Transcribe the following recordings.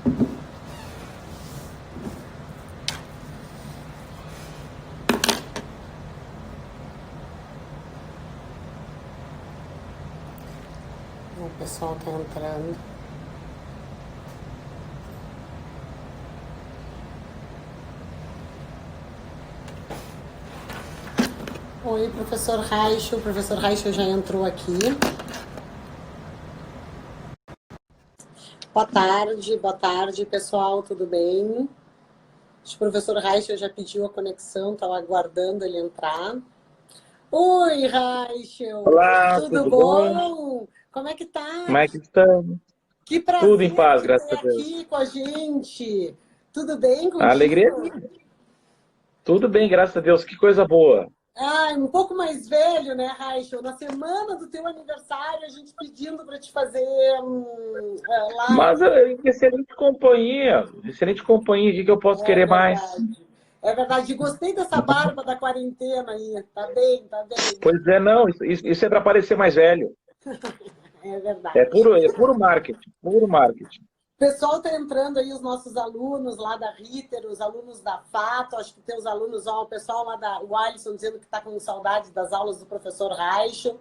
O pessoal tá entrando. Oi, professor Raicho. O professor Raicho já entrou aqui. Boa tarde, pessoal, tudo bem? O professor Raicho já pediu a conexão, estava aguardando ele entrar. Oi, Raicho! Olá, Tudo tudo bom? bom? Como é que Como tá? é que estamos? Que Tudo em prazer paz, te graças ter a Deus. aqui com a gente. Tudo bem A alegria é contigo? minha. Tudo bem, graças a Deus. Que coisa boa. Ai, um pouco mais velho, né, Raicho? Na semana do teu aniversário, a gente pedindo para te fazer Mas live. excelente companhia. O que que eu posso É querer mais? verdade. É verdade. Gostei dessa barba da quarentena aí. Tá bem, tá bem. Pois é, não. Isso é para parecer mais velho. É verdade. É puro marketing, puro marketing. O pessoal está entrando aí, os nossos alunos lá da Ritter, os alunos da Fato, acho que tem os alunos, ó, o pessoal lá o Alisson dizendo que está com saudade das aulas do professor Reichel.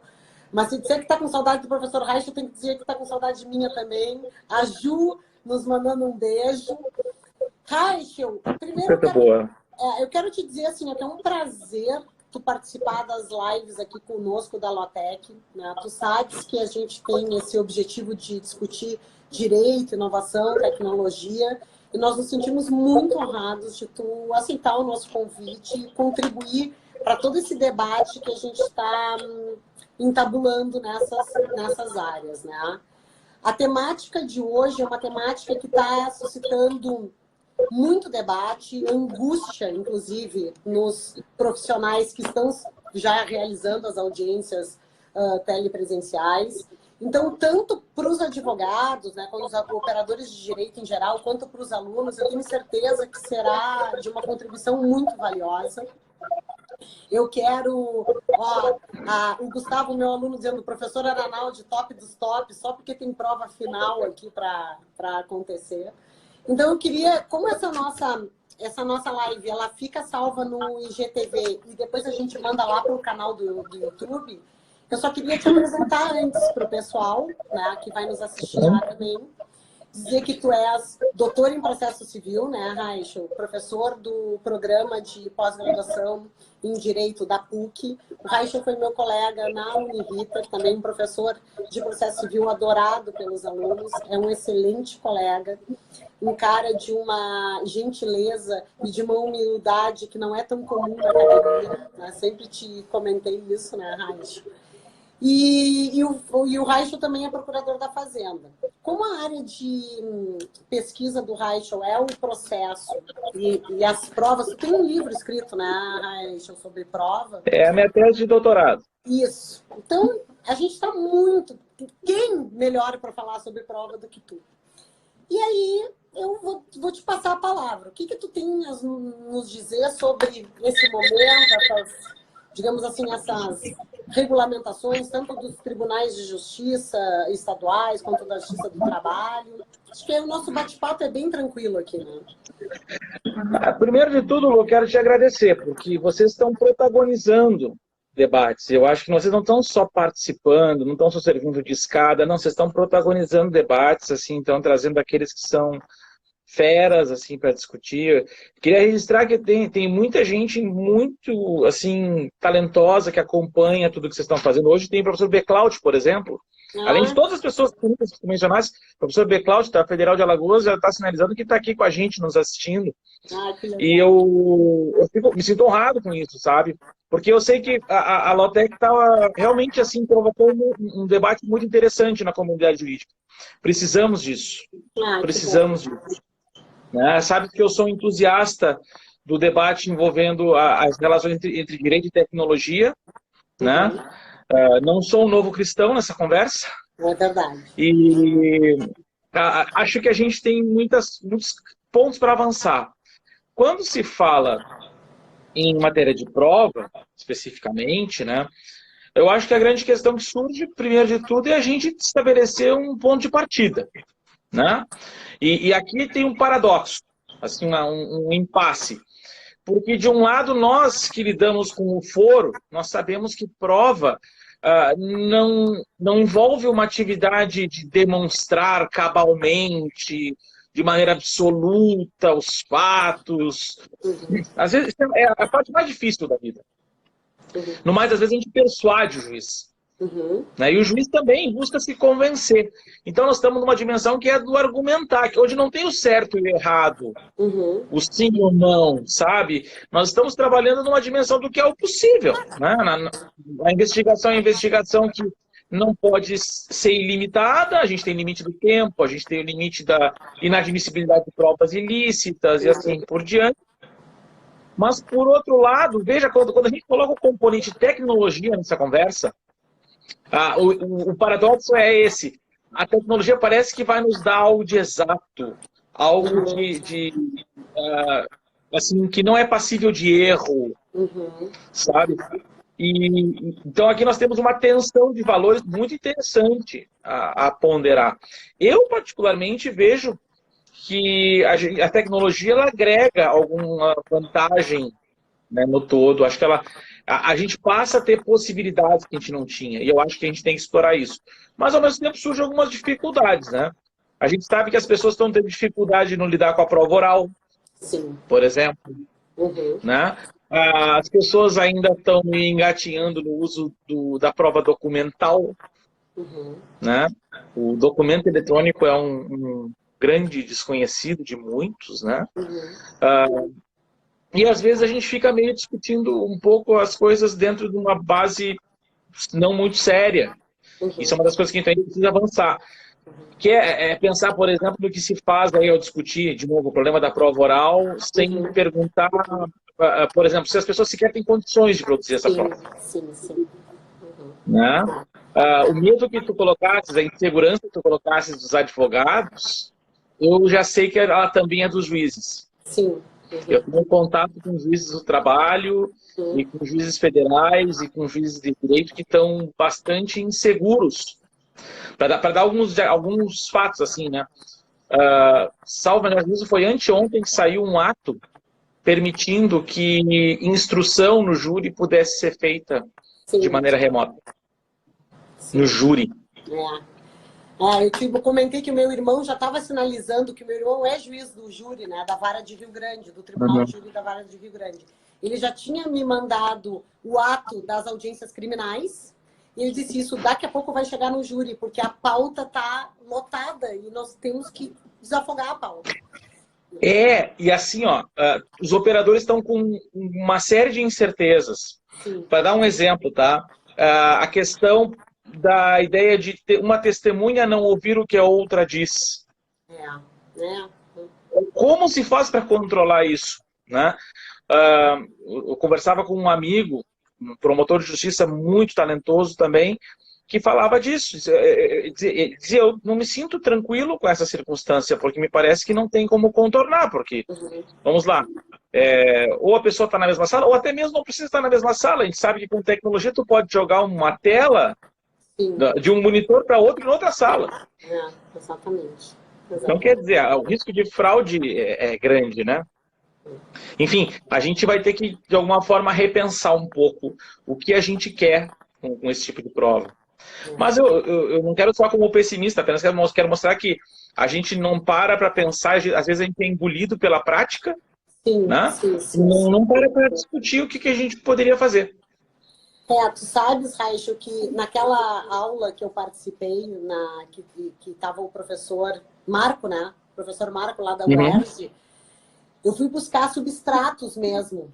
Mas se disser que está com saudade do professor Reichel, tem que dizer que está com saudade minha também. A Ju nos mandando um beijo. Reichel, primeiro Coisa boa. eu quero te dizer assim, que é um prazer tu participar das lives aqui conosco da Lotec, né? Tu sabes que a gente tem esse objetivo de discutir direito, inovação, tecnologia, e nós nos sentimos muito honrados de tu aceitar o nosso convite e contribuir para todo esse debate que a gente está entabulando nessas áreas, né? A temática de hoje é uma temática que está suscitando muito debate, angústia, inclusive, nos profissionais que estão já realizando as audiências telepresenciais. Então, tanto para os advogados, né, para os operadores de direito em geral, quanto para os alunos, eu tenho certeza que será de uma contribuição muito valiosa. Eu quero, o Gustavo, meu aluno, dizendo, professor Aranaldi, top dos tops, só porque tem prova final aqui para acontecer. Então, eu queria, como essa nossa live, ela fica salva no IGTV e depois a gente manda lá para o canal do YouTube, eu só queria te apresentar antes para o pessoal, né, que vai nos assistir lá também, dizer que tu és doutor em processo civil, né, Raicho? Professor do programa de pós-graduação em Direito da PUC. O Raicho foi meu colega na Uniriter, também um professor de processo civil adorado pelos alunos. É um excelente colega, um cara de uma gentileza e de uma humildade que não é tão comum na academia. Né? Sempre te comentei isso, né, Raicho? E o Reichel também é procurador da Fazenda. Como a área de pesquisa do Reichel é o processo e as provas, tem um livro escrito, né, Reichel, sobre prova. É a minha tese de doutorado. Isso. Então, a gente está muito... Quem melhor para falar sobre prova do que tu? E aí, eu vou te passar a palavra. O que tu tem a nos dizer sobre esse momento, essas, digamos assim, essas regulamentações, tanto dos tribunais de justiça estaduais, quanto da justiça do trabalho? Acho que o nosso bate-papo é bem tranquilo aqui, né? Primeiro de tudo, eu quero te agradecer, porque vocês estão protagonizando debates. Eu acho que vocês não estão só participando, não estão só servindo de escada, não, vocês estão protagonizando debates, assim, estão trazendo aqueles que são feras, assim, para discutir. Queria registrar que tem muita gente muito, assim, talentosa que acompanha tudo que vocês estão fazendo. Hoje tem o professor Beclaud, por exemplo. Além de todas as pessoas que mencionaste, o professor Beclaud, da Federal de Alagoas, já está sinalizando que está aqui com a gente, nos assistindo. E me sinto honrado com isso, sabe? Porque eu sei que a Lotec estava realmente, assim, provocando um debate muito interessante na comunidade jurídica. Precisamos disso. Precisamos disso. Né? Sabe que eu sou entusiasta do debate envolvendo as relações entre direito e tecnologia, né? Não sou um novo cristão nessa conversa. É verdade. E acho que a gente tem muitos pontos para avançar. Quando se fala em matéria de prova, especificamente, né? Eu acho que a grande questão que surge, primeiro de tudo, é a gente estabelecer um ponto de partida. né? E aqui tem um paradoxo, assim, um impasse. Porque, de um lado, nós que lidamos com o foro, nós sabemos que prova não envolve uma atividade de demonstrar cabalmente, de maneira absoluta, os fatos. Às vezes, é a parte mais difícil da vida. No mais, às vezes, a gente persuade o juiz. Né? E o juiz também busca se convencer. Então, nós estamos numa dimensão que é do argumentar, que hoje não tem o certo e o errado, o sim ou não, sabe? Nós estamos trabalhando numa dimensão do que é o possível. Né? A investigação é uma investigação que não pode ser ilimitada, a gente tem limite do tempo, a gente tem o limite da inadmissibilidade de provas ilícitas e assim por diante. Mas, por outro lado, veja, quando a gente coloca o componente tecnologia nessa conversa, o paradoxo é esse. A tecnologia parece que vai nos dar algo de exato, algo assim, que não é passível de erro, sabe? Então aqui nós temos uma tensão de valores muito interessante a ponderar. Eu, particularmente, vejo que a tecnologia ela agrega alguma vantagem, né, no todo. Acho que a gente passa a ter possibilidades que a gente não tinha, e eu acho que a gente tem que explorar isso. Mas, ao mesmo tempo, surgem algumas dificuldades, né? A gente sabe que as pessoas estão tendo dificuldade de não lidar com a prova oral, por exemplo. Né? As pessoas ainda estão engatinhando no uso da prova documental. Né? O documento eletrônico é um grande desconhecido de muitos, né? E às vezes a gente fica meio discutindo um pouco as coisas dentro de uma base não muito séria. Isso é uma das coisas que a gente ainda precisa avançar. Que é pensar, por exemplo, no que se faz aí ao discutir, de novo, o problema da prova oral, sem perguntar, por exemplo, se as pessoas sequer têm condições de produzir essa prova. Né? O medo que tu colocasses, a insegurança que tu colocasses dos advogados, eu já sei que ela também é dos juízes. Eu tenho contato com juízes do trabalho, e com juízes federais, e com juízes de direito que estão bastante inseguros. Para dar alguns fatos, assim, né? Salvo meu juízo, foi anteontem que saiu um ato permitindo que instrução no júri pudesse ser feita de maneira remota. No júri. Eu comentei que o meu irmão já estava sinalizando que o meu irmão é juiz do júri, né, da Vara de Rio Grande, do Tribunal de Júri da Vara de Rio Grande. Ele já tinha me mandado o ato das audiências criminais e ele disse isso daqui a pouco vai chegar no júri, porque a pauta está lotada e nós temos que desafogar a pauta. E assim, ó, os operadores estão com uma série de incertezas. Para dar um exemplo, tá? A questão da ideia de ter uma testemunha não ouvir o que a outra diz. Como se faz para controlar isso? Né? Eu conversava com um amigo, um promotor de justiça muito talentoso também, que falava disso. Dizia, eu não me sinto tranquilo com essa circunstância, porque me parece que não tem como contornar, porque, vamos lá, ou a pessoa está na mesma sala, ou até mesmo não precisa estar na mesma sala. A gente sabe que com tecnologia tu pode jogar uma tela de um monitor para outro em outra sala. Exatamente. Então, quer dizer, o risco de fraude é grande, né? Enfim, a gente vai ter que, de alguma forma, repensar um pouco o que a gente quer com esse tipo de prova. Mas eu não quero soar como pessimista, apenas quero mostrar que a gente não para pensar, às vezes a gente é engolido pela prática, né? Não para discutir o que a gente poderia fazer. Tu sabes, Raicho, que naquela aula que eu participei, que estava o professor Marco, né? O professor Marco lá da UERJ, eu fui buscar substratos mesmo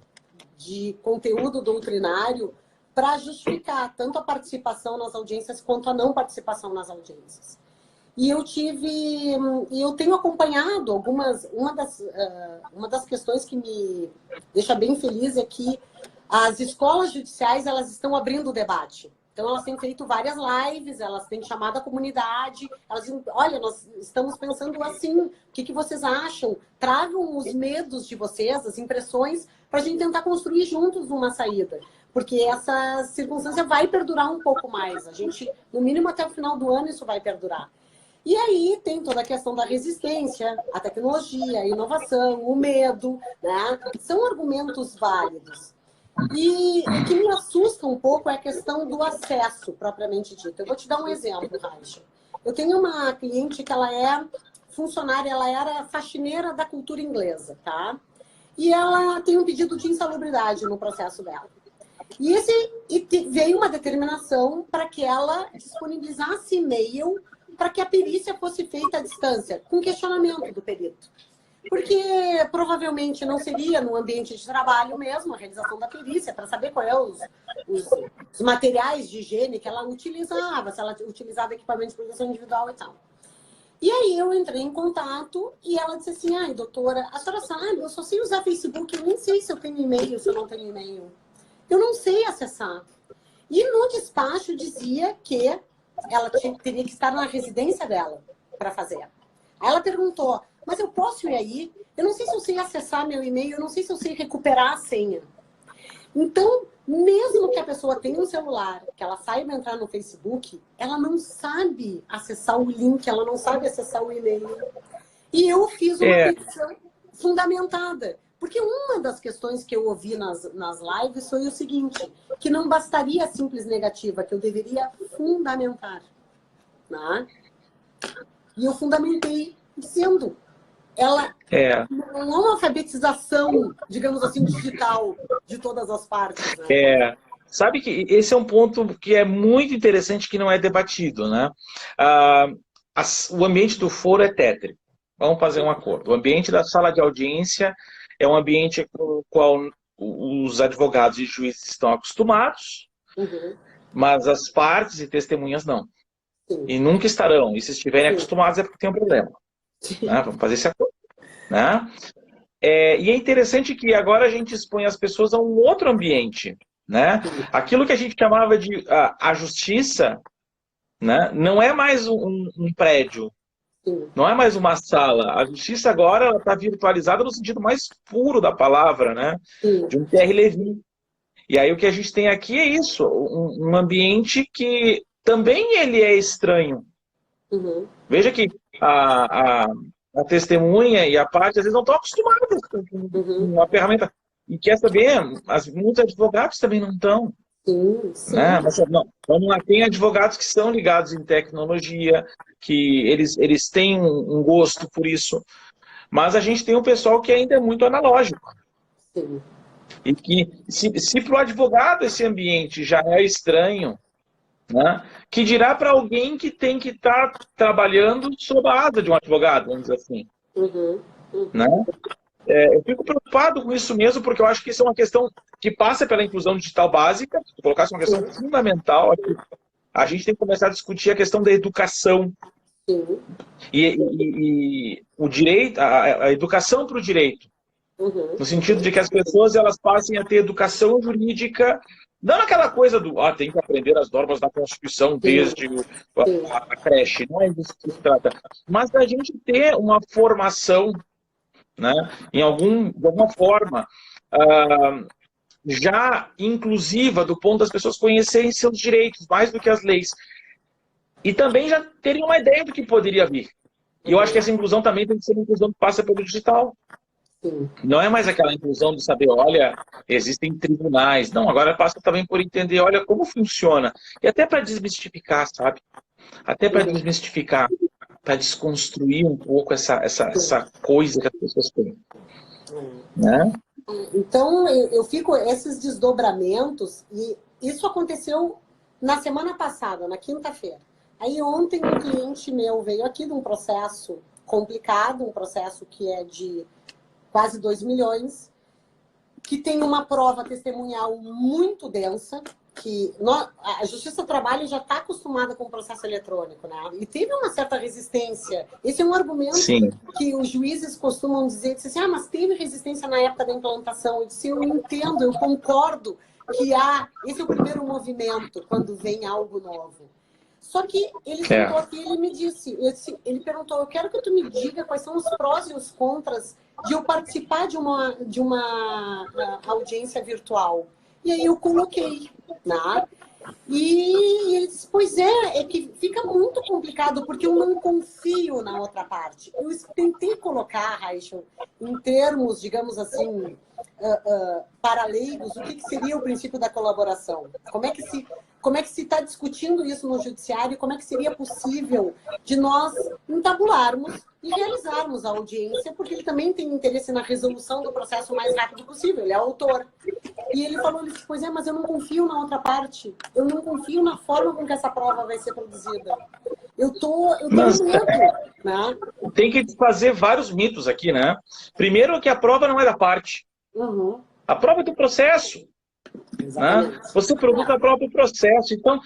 de conteúdo doutrinário para justificar tanto a participação nas audiências quanto a não participação nas audiências. E eu tenho acompanhado uma das questões que me deixa bem feliz é que as escolas judiciais, elas estão abrindo o debate. Então, elas têm feito várias lives, elas têm chamado a comunidade, elas dizem, olha, nós estamos pensando assim, o que vocês acham? Tragam os medos de vocês, as impressões, para a gente tentar construir juntos uma saída. Porque essa circunstância vai perdurar um pouco mais. A gente, no mínimo até o final do ano, isso vai perdurar. E aí tem toda a questão da resistência, a tecnologia, a inovação, o medo, né? São argumentos válidos. E o que me assusta um pouco é a questão do acesso, propriamente dito. Eu vou te dar um exemplo, Raíssa. Eu tenho uma cliente que ela é funcionária, ela era faxineira da cultura inglesa, tá? E ela tem um pedido de insalubridade no processo dela. E veio uma determinação para que ela disponibilizasse e-mail para que a perícia fosse feita à distância, com questionamento do perito. Porque provavelmente não seria no ambiente de trabalho mesmo a realização da perícia, para saber qual é os materiais de higiene que ela utilizava, se ela utilizava equipamento de proteção individual e tal. E aí eu entrei em contato e ela disse assim, ai, doutora, a senhora sabe, eu só sei usar Facebook, eu nem sei se eu tenho e-mail, se eu não tenho e-mail. Eu não sei acessar. E no despacho dizia que ela teria que estar na residência dela para fazer. Aí ela perguntou, mas eu posso ir aí? Eu não sei se eu sei acessar meu e-mail, eu não sei se eu sei recuperar a senha. Então, mesmo que a pessoa tenha um celular, que ela saiba entrar no Facebook, ela não sabe acessar o link, ela não sabe acessar o e-mail. E eu fiz uma petição fundamentada. Porque uma das questões que eu ouvi nas lives foi o seguinte, que não bastaria a simples negativa, que eu deveria fundamentar. Né? E eu fundamentei dizendo, ela não é uma alfabetização, digamos assim, digital de todas as partes. Né? Sabe que esse é um ponto que é muito interessante, que não é debatido. Né? O ambiente do foro é tétrico. Vamos fazer um acordo. O ambiente da sala de audiência é um ambiente com o qual os advogados e juízes estão acostumados, mas as partes e testemunhas não. Sim. E nunca estarão. E se estiverem acostumados é porque tem um problema. Né? Vamos fazer esse acordo. Né? E é interessante que agora a gente expõe as pessoas a um outro ambiente. Né? Aquilo que a gente chamava de a justiça, né? Não é mais um prédio. Não é mais uma sala. A justiça agora está virtualizada no sentido mais puro da palavra, né? De um Pierre Levy. E aí o que a gente tem aqui é isso, um ambiente que também ele é estranho. Veja que a testemunha e a parte às vezes não estão acostumadas com a ferramenta. E quer saber, muitos advogados também não estão. Sim. Né? Mas, não, vamos lá, tem advogados que são ligados em tecnologia, que eles têm um gosto por isso, mas a gente tem um pessoal que ainda é muito analógico. Sim. E que, se para o advogado esse ambiente já é estranho, né? Que dirá para alguém que tem que estar trabalhando sob a asa de um advogado, vamos dizer assim. Né? Eu fico preocupado com isso mesmo, porque eu acho que isso é uma questão que passa pela inclusão digital básica, se colocasse uma questão fundamental aqui. A gente tem que começar a discutir a questão da educação. E o direito, a educação para o direito. No sentido de que as pessoas elas passem a ter educação jurídica, não aquela coisa do tem que aprender as normas da Constituição desde a creche, não é disso que se trata. Mas a gente ter uma formação, né, de alguma forma, já inclusiva do ponto das pessoas conhecerem seus direitos, mais do que as leis. E também já terem uma ideia do que poderia vir. E eu acho que essa inclusão também tem que ser uma inclusão que passa pelo digital. Não é mais aquela inclusão de saber, olha, existem tribunais. Não, agora passa também por entender, olha, como funciona. E até para desmistificar, sabe? Até para desmistificar, para desconstruir um pouco essa coisa que as pessoas têm. Né? Então, eu fico, esses desdobramentos, e isso aconteceu na semana passada, na quinta-feira. Aí ontem um cliente meu veio aqui de um processo complicado, um processo que é de quase 2 milhões, que tem uma prova testemunhal muito densa, que a Justiça do Trabalho já está acostumada com o processo eletrônico, né? E teve uma certa resistência. Esse é um argumento que os juízes costumam dizer, assim, mas teve resistência na época da implantação. Eu disse, eu entendo, eu concordo que esse é o primeiro movimento quando vem algo novo. Só que ele sentou aqui e ele me disse, ele perguntou, eu quero que tu me diga quais são os prós e os contras de eu participar de uma audiência virtual. E aí eu coloquei, né? E ele disse, pois é que fica muito complicado, porque eu não confio na outra parte. Eu tentei colocar, Rachel, em termos, digamos assim, para leigos, o que seria o princípio da colaboração? Como é que se está discutindo isso no judiciário? Como é que seria possível de nós entabularmos e realizarmos a audiência, porque ele também tem interesse na resolução do processo o mais rápido possível, ele é autor. E ele falou, ele disse, pois é, mas eu não confio na outra parte, eu não confio na forma com que essa prova vai ser produzida. Eu tenho medo, né? Tem que desfazer vários mitos aqui, né? Primeiro que a prova não é da parte. Uhum. A prova é do processo. Né? Você produz a próprio processo. Então,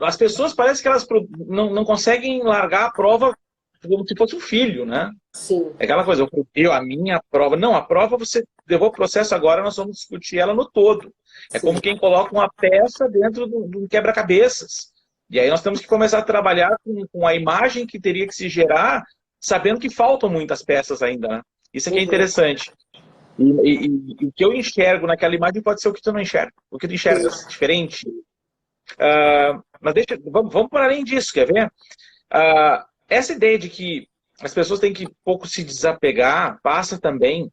as pessoas parecem que elas não conseguem largar a prova como se fosse um filho, né? Sim. É aquela coisa, a minha prova. Não, a prova você levou o processo agora, nós vamos discutir ela no todo. É Sim. Como quem coloca uma peça dentro de um quebra-cabeças. E aí nós temos que começar a trabalhar com a imagem que teria que se gerar, sabendo que faltam muitas peças ainda. Né? Isso aqui é interessante. E o que eu enxergo naquela imagem pode ser o que tu não enxerga. O que tu enxergas diferente. Mas vamos para além disso, quer ver? Essa ideia de que as pessoas têm que pouco se desapegar passa também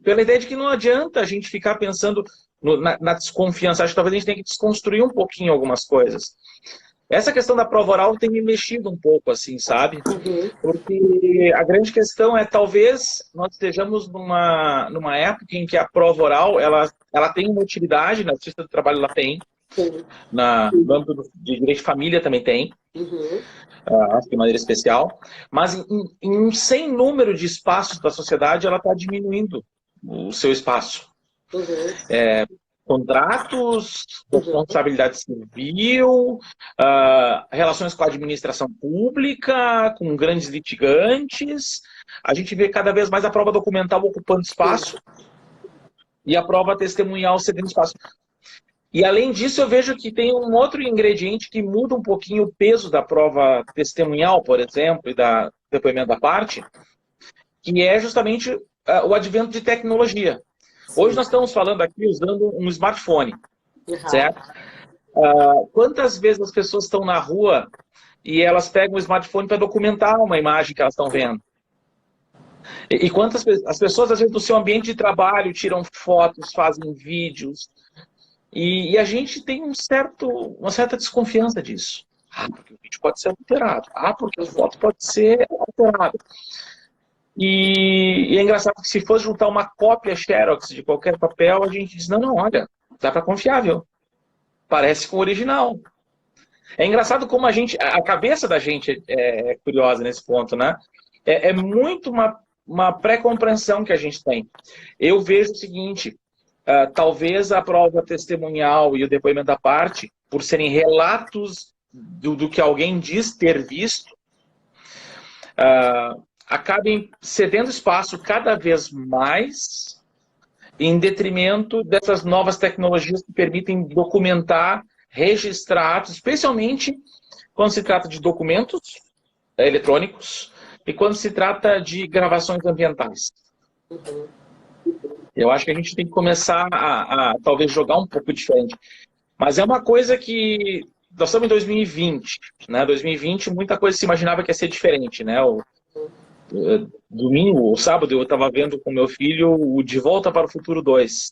pela ideia de que não adianta a gente ficar pensando na desconfiança. Acho que talvez a gente tenha que desconstruir um pouquinho algumas coisas. Essa questão da prova oral tem me mexido um pouco, assim, sabe? Porque a grande questão é, talvez nós estejamos numa época em que a prova oral, ela tem uma utilidade, na Justiça do Trabalho ela tem, no âmbito de direito de família também tem, acho que de maneira especial, mas em um sem número de espaços da sociedade, ela está diminuindo o seu espaço. Contratos, responsabilidade civil, relações com a administração pública, com grandes litigantes. A gente vê cada vez mais a prova documental ocupando espaço e a prova testemunhal cedendo espaço. E além disso, eu vejo que tem um outro ingrediente que muda um pouquinho o peso da prova testemunhal, por exemplo, e do depoimento da parte, que é justamente o advento de tecnologia. Hoje nós estamos falando aqui usando um smartphone, certo? Quantas vezes as pessoas estão na rua e elas pegam o smartphone para documentar uma imagem que elas estão vendo? E quantas as pessoas, às vezes, do seu ambiente de trabalho, tiram fotos, fazem vídeos, e a gente tem uma certa desconfiança disso. Porque o vídeo pode ser alterado. Porque a foto pode ser alterada. E é engraçado que se fosse juntar uma cópia Xerox de qualquer papel, a gente diz, não, olha, dá para confiar, viu? Parece com o original. É engraçado como a cabeça da gente é curiosa nesse ponto, né? É muito uma pré-compreensão que a gente tem. Eu vejo o seguinte, talvez a prova testemunhal e o depoimento da parte, por serem relatos do que alguém diz ter visto, acabem cedendo espaço cada vez mais em detrimento dessas novas tecnologias que permitem documentar, registrar atos, especialmente quando se trata de documentos eletrônicos e quando se trata de gravações ambientais. Eu acho que a gente tem que começar a talvez jogar um pouco diferente. Mas é uma coisa que... Nós estamos em 2020, né? 2020, muita coisa se imaginava que ia ser diferente, né? Domingo ou sábado eu estava vendo com meu filho o De Volta para o Futuro 2.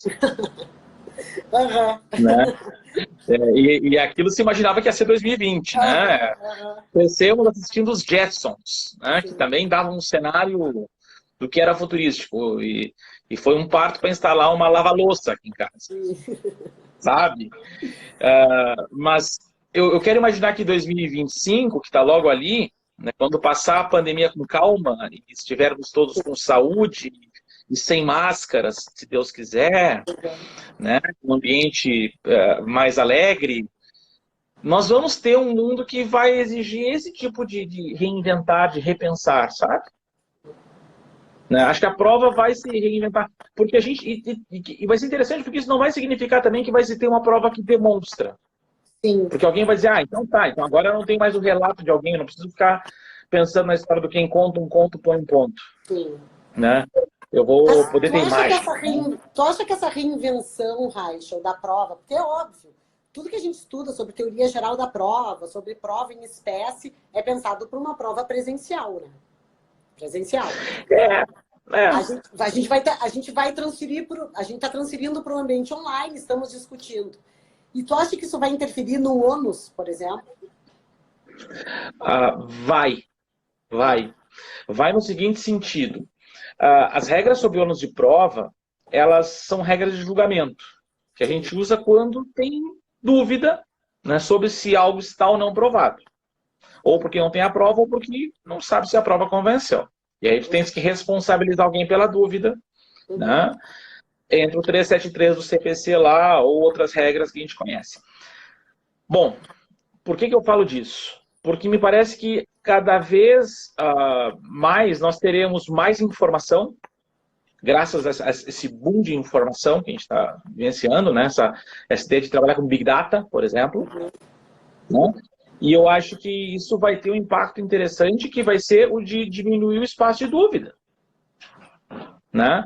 Né? E aquilo se imaginava que ia ser 2020, né? Crescemos assistindo os Jetsons, né? Que também davam um cenário do que era futurístico. E foi um parto para instalar uma lava-louça aqui em casa. Sabe? Mas eu quero imaginar que 2025, que está logo ali, né, quando passar a pandemia com calma e estivermos todos com saúde e sem máscaras, se Deus quiser, né, um ambiente mais alegre, nós vamos ter um mundo que vai exigir esse tipo de reinventar, de repensar, sabe? Né? Acho que a prova vai se reinventar. Porque a gente. E vai ser interessante, porque isso não vai significar também que vai se ter uma prova que demonstra. Sim. Porque alguém vai dizer, então tá, então agora eu não tenho mais o relato de alguém, eu não preciso ficar pensando na história do quem conta um conto, põe um ponto. Sim. Né? eu vou Mas poder ter imagem. tu acha que essa reinvenção, Raichel, da prova, porque é óbvio, tudo que a gente estuda sobre teoria geral da prova, sobre prova em espécie, é pensado para uma prova presencial, né? Presencial. É, é. A gente vai transferir a gente está transferindo para o ambiente online, estamos discutindo. E tu acha que isso vai interferir no ônus, por exemplo? Vai. Vai no seguinte sentido. As regras sobre ônus de prova, elas são regras de julgamento, que a gente usa quando tem dúvida, né, sobre se algo está ou não provado. Ou porque não tem a prova, ou porque não sabe se a prova convenceu. E aí tu tens que responsabilizar alguém pela dúvida, né? Entre o 373 do CPC lá, ou outras regras que a gente conhece. Bom, por que eu falo disso? Porque me parece que cada vez mais nós teremos mais informação, graças a esse boom de informação que a gente está vivenciando, né? Essa ideia de trabalhar com Big Data, por exemplo. Né? E eu acho que isso vai ter um impacto interessante, que vai ser o de diminuir o espaço de dúvida. Né?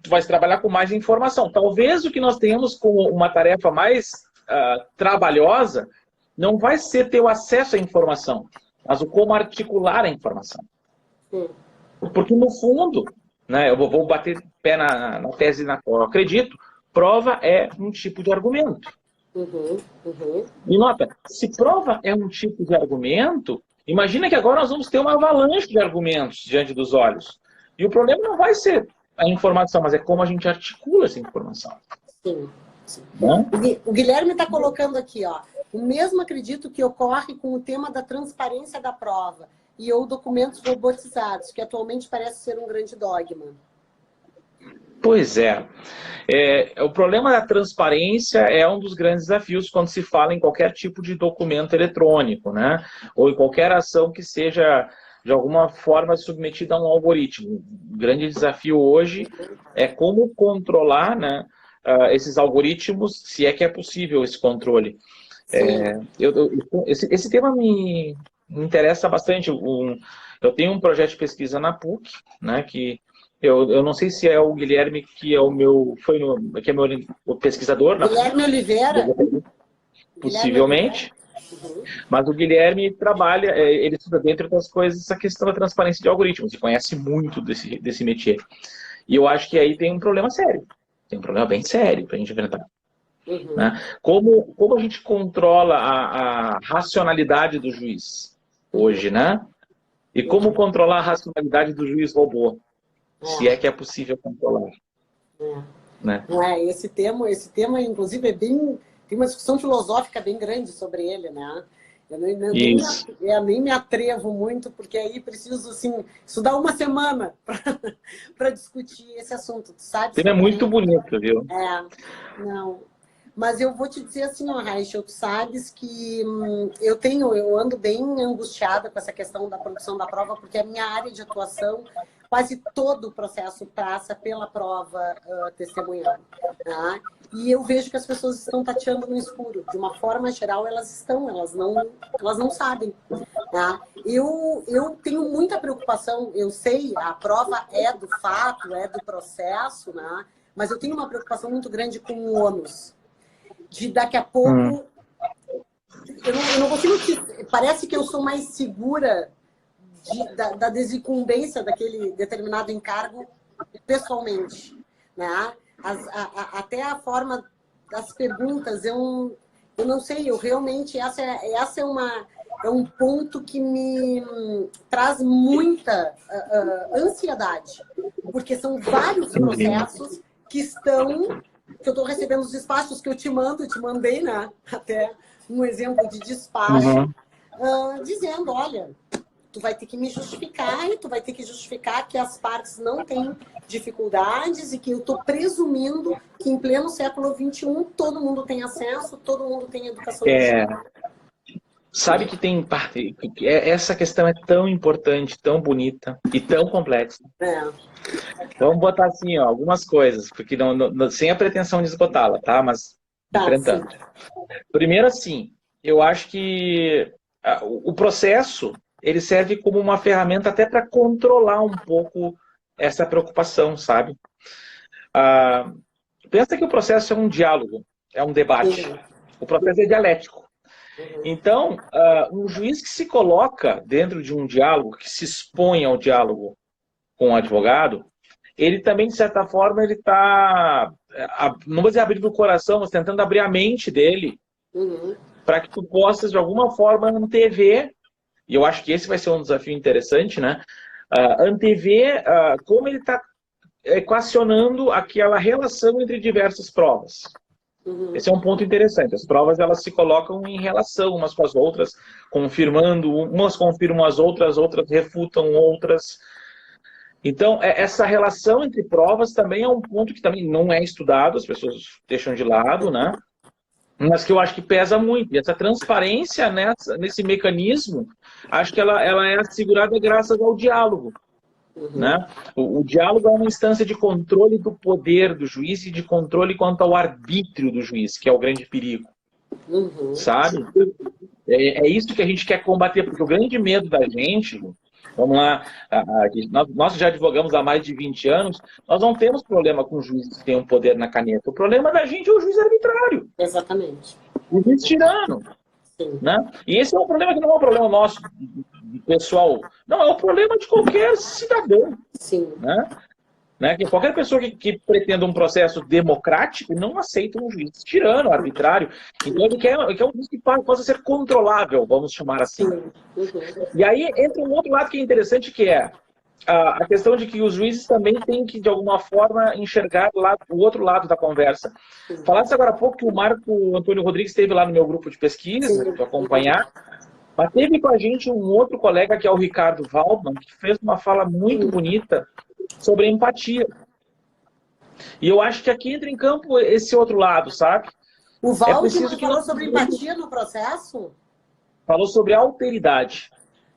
Tu vais trabalhar com mais informação. Talvez o que nós tenhamos como uma tarefa mais trabalhosa não vai ser ter o acesso à informação, mas o como articular a informação. Porque, no fundo, né, eu vou bater pé na tese na qual eu acredito, prova é um tipo de argumento. E nota, se prova é um tipo de argumento, imagina que agora nós vamos ter uma avalanche de argumentos diante dos olhos. E o problema não vai ser a informação, mas é como a gente articula essa informação. Sim. Né? O Guilherme está colocando aqui, ó. O mesmo acredito que ocorre com o tema da transparência da prova e ou documentos robotizados, que atualmente parece ser um grande dogma. Pois é. O problema da transparência é um dos grandes desafios quando se fala em qualquer tipo de documento eletrônico, né? Ou em qualquer ação que seja, de alguma forma, submetida a um algoritmo. O grande desafio hoje é como controlar, né, esses algoritmos, se é que é possível esse controle. Esse tema me interessa bastante. Eu tenho um projeto de pesquisa na PUC, né, que eu não sei se é o Guilherme que é o meu, que é meu pesquisador. Guilherme Oliveira? Possivelmente. Mas o Guilherme trabalha, ele estuda, dentre outras coisas, essa questão da transparência de algoritmos, e conhece muito desse métier. E eu acho que aí tem um problema sério. Tem um problema bem sério para a gente enfrentar. Né? Como a gente controla a racionalidade do juiz hoje, né? E como controlar a racionalidade do juiz robô? Se é que é possível controlar. Né? Esse tema, inclusive, tem uma discussão filosófica bem grande sobre ele, né? Eu nem me atrevo muito, porque aí preciso, assim, estudar uma semana para discutir esse assunto, tu sabe? O tema é muito bonito, viu? Não. Mas eu vou te dizer assim, ó, Raichel, tu sabes que eu ando bem angustiada com essa questão da produção da prova, porque a minha área de atuação, quase todo o processo passa pela prova testemunhal. Tá? E eu vejo que as pessoas estão tateando no escuro. De uma forma geral, elas não sabem. Tá? Eu tenho muita preocupação, eu sei, a prova é do fato, é do processo, né? Mas eu tenho uma preocupação muito grande com o ônus. De daqui a pouco... Eu não consigo... Parece que eu sou mais segura da desincumbência daquele determinado encargo pessoalmente. Né? Até a forma das perguntas, eu não sei, eu realmente... Essa é um ponto que me traz muita ansiedade. Porque são vários processos que eu estou recebendo os despachos que eu te mandei, né? Até um exemplo de despacho, dizendo, olha, tu vai ter que me justificar e tu vai ter que justificar que as partes não têm dificuldades e que eu estou presumindo que em pleno século XXI todo mundo tem acesso, todo mundo tem educação. Sabe que tem parte... Essa questão é tão importante, tão bonita e tão complexa. Vamos botar assim, ó, algumas coisas, porque sem a pretensão de esgotá-la, tá? Mas enfrentando. Primeiro, assim, eu acho que o processo ele serve como uma ferramenta até para controlar um pouco essa preocupação, sabe? Pensa que o processo é um diálogo, é um debate. O processo é dialético. Então, um juiz que se coloca dentro de um diálogo, que se expõe ao diálogo com o advogado, ele também, de certa forma, ele está, não vou dizer abrindo o coração, mas tentando abrir a mente dele, para que tu possas, de alguma forma, antever, e eu acho que esse vai ser um desafio interessante, né? Antever como ele está equacionando aquela relação entre diversas provas. Esse é um ponto interessante. As provas, elas se colocam em relação umas com as outras, confirmando, umas confirmam as outras refutam outras. Então, essa relação entre provas também é um ponto que também não é estudado, as pessoas deixam de lado, né? Mas que eu acho que pesa muito. E essa transparência nesse mecanismo, acho que ela é assegurada graças ao diálogo. Né? O diálogo é uma instância de controle do poder do juiz e de controle quanto ao arbítrio do juiz, que é o grande perigo. Sabe? É isso que a gente quer combater, porque o grande medo da gente, vamos lá, nós já advogamos há mais de 20 anos, nós não temos problema com juízes que têm um poder na caneta. O problema da gente é o juiz arbitrário. Exatamente. O juiz tirano. Né? E esse é um problema que não é um problema nosso, pessoal. Não, é um problema de qualquer cidadão. Sim. Né? Que qualquer pessoa que pretenda um processo democrático não aceita um juiz tirano, arbitrário. Então ele quer um juiz que possa ser controlável, vamos chamar assim. E aí entra um outro lado que é interessante, que é a questão de que os juízes também têm que, de alguma forma, enxergar o outro lado da conversa. Falasse agora há pouco que o Marco Antônio Rodrigues esteve lá no meu grupo de pesquisa, para acompanhar, mas teve com a gente um outro colega, que é o Ricardo Waldman, que fez uma fala muito bonita sobre empatia. E eu acho que aqui entra em campo esse outro lado, sabe? O Waldman falou sobre empatia no processo? Falou sobre alteridade.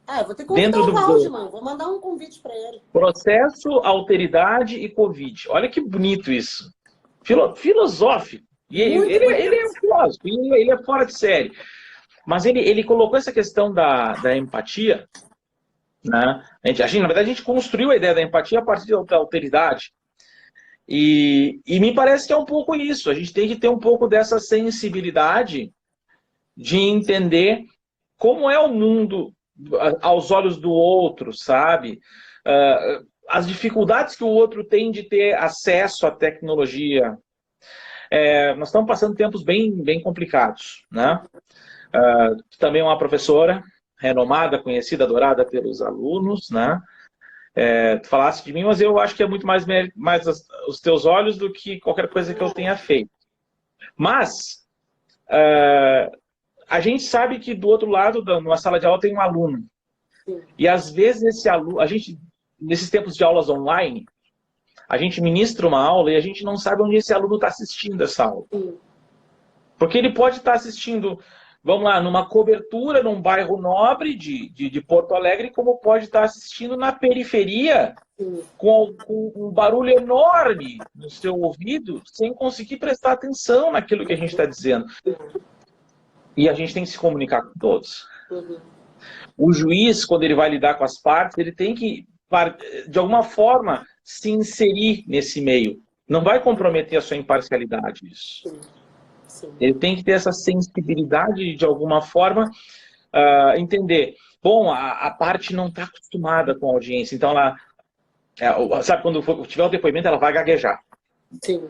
Eu vou ter que convidar o Waldman, vou mandar um convite para ele. Processo, alteridade e Covid. Olha que bonito isso. Filosófico. E ele é um filósofo, ele é fora de série. Mas ele colocou essa questão da empatia, né? Na verdade, a gente construiu a ideia da empatia a partir da alteridade. E me parece que é um pouco isso. A gente tem que ter um pouco dessa sensibilidade de entender como é o mundo aos olhos do outro, sabe? As dificuldades que o outro tem de ter acesso à tecnologia. Nós estamos passando tempos bem complicados, né? Também uma professora renomada, conhecida, adorada pelos alunos, né? Tu falasse de mim, mas eu acho que é muito mais os teus olhos do que qualquer coisa que eu tenha feito. Mas a gente sabe que do outro lado, numa sala de aula, tem um aluno. E às vezes esse aluno, nesses tempos de aulas online, a gente ministra uma aula e a gente não sabe onde esse aluno está assistindo essa aula. Porque ele pode estar assistindo, vamos lá, numa cobertura num bairro nobre de Porto Alegre, como pode estar assistindo na periferia, com um barulho enorme no seu ouvido, sem conseguir prestar atenção naquilo que a gente está dizendo. E a gente tem que se comunicar com todos. O juiz, quando ele vai lidar com as partes, ele tem que, de alguma forma, se inserir nesse meio. Não vai comprometer a sua imparcialidade isso. Ele tem que ter essa sensibilidade de alguma forma, entender. Bom, a parte não está acostumada com a audiência, então ela... sabe, quando tiver o depoimento, ela vai gaguejar. Sim.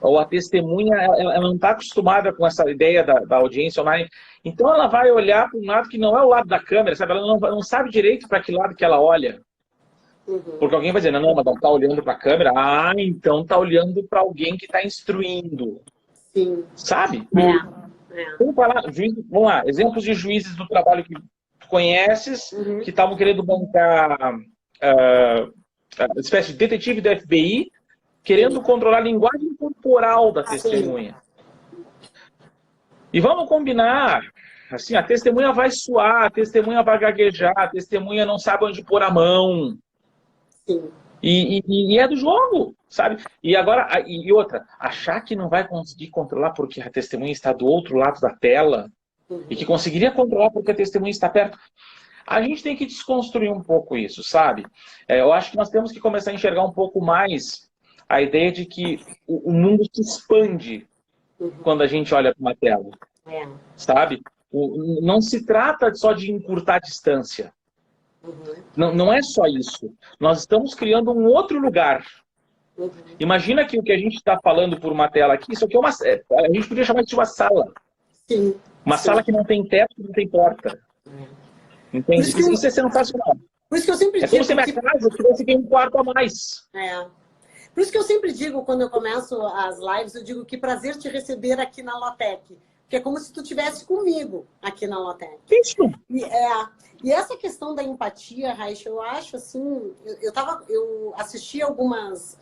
Ou a testemunha, ela não está acostumada com essa ideia da audiência online. Então ela vai olhar para um lado que não é o lado da câmera, sabe? Ela não sabe direito para que lado que ela olha. Porque alguém vai dizer, não, mas não está olhando para a câmera. Então está olhando para alguém que está instruindo. Sim. Sabe? Vamos lá, exemplos de juízes do trabalho que tu conheces, que estavam querendo bancar uma espécie de detetive da FBI, querendo controlar a linguagem corporal da testemunha. E vamos combinar, assim, a testemunha vai suar, a testemunha vai gaguejar, a testemunha não sabe onde pôr a mão. E é do jogo, sabe? E agora, e outra, achar que não vai conseguir controlar porque a testemunha está do outro lado da tela e que conseguiria controlar porque a testemunha está perto. A gente tem que desconstruir um pouco isso, sabe? Eu acho que nós temos que começar a enxergar um pouco mais a ideia de que o mundo se expande quando a gente olha para uma tela, sabe? Não se trata só de encurtar a distância. Não é só isso. Nós estamos criando um outro lugar. Imagina que o que a gente está falando por uma tela aqui, isso aqui é uma... A gente podia chamar isso de uma sala. Sim. Uma sala que não tem teto, não tem porta. Entende? Isso é sensacional. Por isso que eu sempre digo... como se minha casa tivesse um quarto a mais. Por isso que eu sempre digo, quando eu começo as lives, eu digo que prazer te receber aqui na Lotec. Porque é como se tu estivesse comigo aqui na Lotec. Isso. E essa questão da empatia, Raicha, eu acho assim... Eu assisti algumas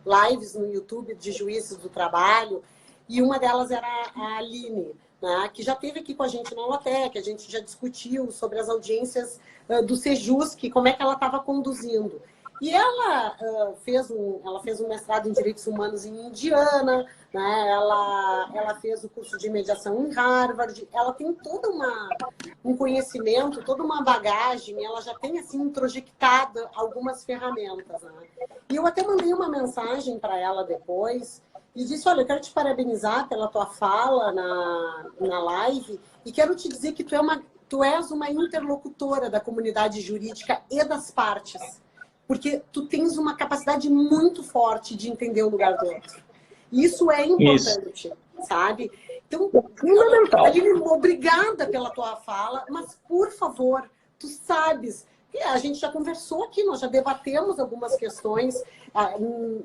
lives no YouTube de juízes do trabalho, e uma delas era a Aline, né, que já esteve aqui com a gente na Lotec, a gente já discutiu sobre as audiências do Sejusc, como é que ela estava conduzindo. E ela fez um mestrado em Direitos Humanos em Indiana, né? Ela fez o curso de mediação em Harvard, ela tem todo um conhecimento, toda uma bagagem, ela já tem assim introjectada algumas ferramentas. Né? E eu até mandei uma mensagem para ela depois e disse, olha, eu quero te parabenizar pela tua fala na live e quero te dizer que tu és uma interlocutora da comunidade jurídica e das partes. Porque tu tens uma capacidade muito forte de entender o lugar do outro. Isso é importante, sabe? Então, Aline, obrigada pela tua fala, mas, por favor, tu sabes, a gente já conversou aqui, nós já debatemos algumas questões.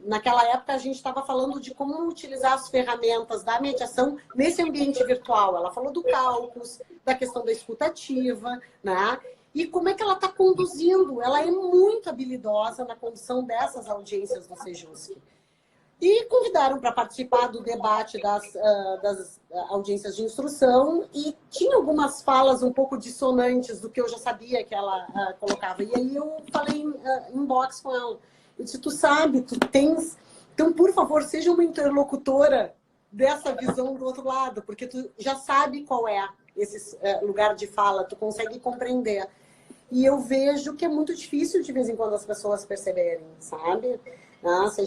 Naquela época, a gente estava falando de como utilizar as ferramentas da mediação nesse ambiente virtual. Ela falou do cálculos, da questão da escutativa, né? E como é que ela está conduzindo? Ela é muito habilidosa na condução dessas audiências do Sejusc. E convidaram para participar do debate das audiências de instrução e tinha algumas falas um pouco dissonantes do que eu já sabia que ela colocava. E aí eu falei em inbox com ela. Eu disse, tu sabe, tu tens... Então, por favor, seja uma interlocutora dessa visão do outro lado, porque tu já sabe qual é esse lugar de fala, tu consegue compreender. E eu vejo que é muito difícil, de vez em quando, as pessoas perceberem, sabe? Se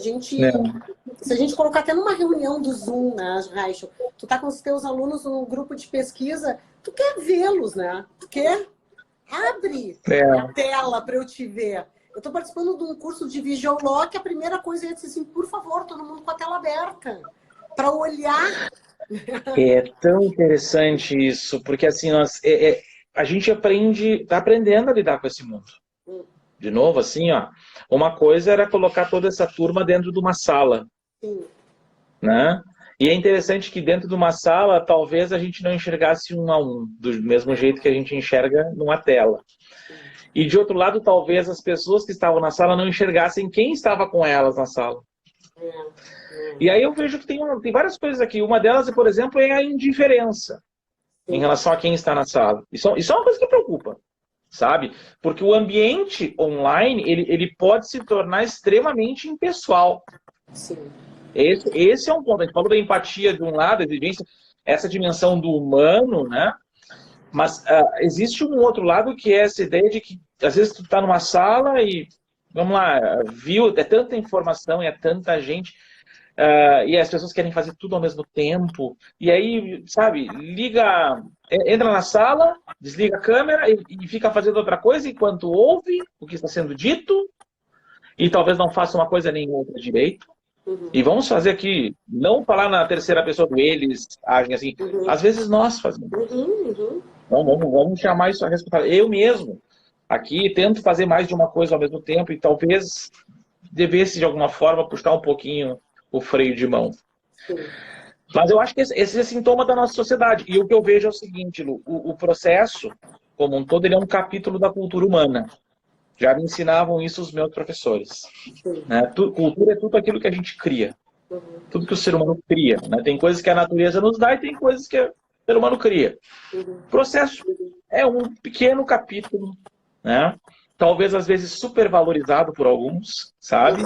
a gente colocar até numa reunião do Zoom, né, Raicho? Tu tá com os teus alunos num grupo de pesquisa, tu quer vê-los, né? Tu quer? Abre a tela para eu te ver. Eu tô participando de um curso de Visual Law, que a primeira coisa é dizer assim, por favor, todo mundo com a tela aberta, para olhar. É tão interessante isso, porque assim, a gente está aprendendo a lidar com esse mundo. De novo, assim, ó, uma coisa era colocar toda essa turma dentro de uma sala. Né? E é interessante que dentro de uma sala, talvez a gente não enxergasse um a um, do mesmo jeito que a gente enxerga numa tela. E de outro lado, talvez as pessoas que estavam na sala não enxergassem quem estava com elas na sala. E aí eu vejo que tem várias coisas aqui. Uma delas, por exemplo, é a indiferença em relação a quem está na sala. Isso é uma coisa que preocupa, sabe? Porque o ambiente online, ele pode se tornar extremamente impessoal. Sim. Esse é um ponto. A gente falou da empatia de um lado, a exigência, essa dimensão do humano, né? Mas existe um outro lado que é essa ideia de que, às vezes, tu está numa sala e, vamos lá, é tanta informação, é tanta gente... e as pessoas querem fazer tudo ao mesmo tempo. E aí, sabe, entra na sala, desliga a câmera e fica fazendo outra coisa enquanto ouve o que está sendo dito e talvez não faça uma coisa nem outra direito. E vamos fazer aqui, não falar na terceira pessoa do eles agem assim. Às vezes nós fazemos. Então, vamos chamar isso a responsabilidade. Eu mesmo, aqui, tento fazer mais de uma coisa ao mesmo tempo e talvez devesse, de alguma forma, puxar um pouquinho o freio de mão. Mas eu acho que esse é sintoma da nossa sociedade. E o que eu vejo é o seguinte, Lu, o processo, como um todo, ele é um capítulo da cultura humana. Já me ensinavam isso os meus professores. Né? Cultura é tudo aquilo que a gente cria. Tudo que o ser humano cria. Né? Tem coisas que a natureza nos dá e tem coisas que o ser humano cria. O processo é um pequeno capítulo, né? Talvez às vezes supervalorizado por alguns, sabe?